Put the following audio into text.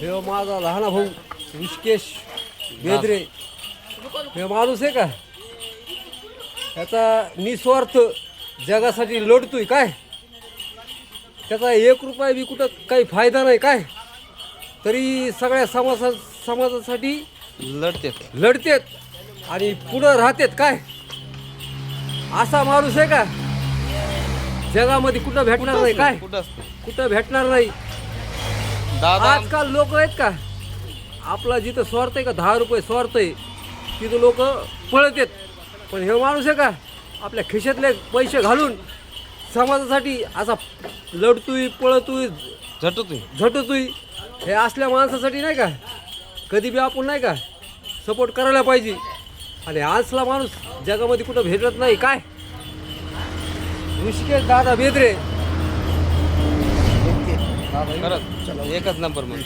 हे माझा लहान भाऊ ऋषिकेश बेदरे हे माणूस आहे का त्याचा निस्वार्थ जगासाठी लढतोय काय त्याचा 1 रुपया बी कुठं काही फायदा नाही काय तरी सगळ्या समाजासाठी लढतेत आणि पुढं राहतेत काय असा माणूस आहे का जगामध्ये कुठं भेटणार नाही काय कुठं भेटणार नाही आजकाल लोक आहेत का आपला जिथं स्वार्थ आहे का 10 रुपये स्वार्थ आहे तिथं लोक पळत आहेत पण हे माणूस आहे का आपल्या खिशातले पैसे घालून समाजासाठी असा लढतोय पळतोय झटतोय हे असल्या माणसासाठी नाही का कधी बी आपण नाही का सपोर्ट करायला पाहिजे आणि असला माणूस जगामध्ये कुठं भेटत नाही काय ऋषिकेश दादा बेदरे एकच नंबर मग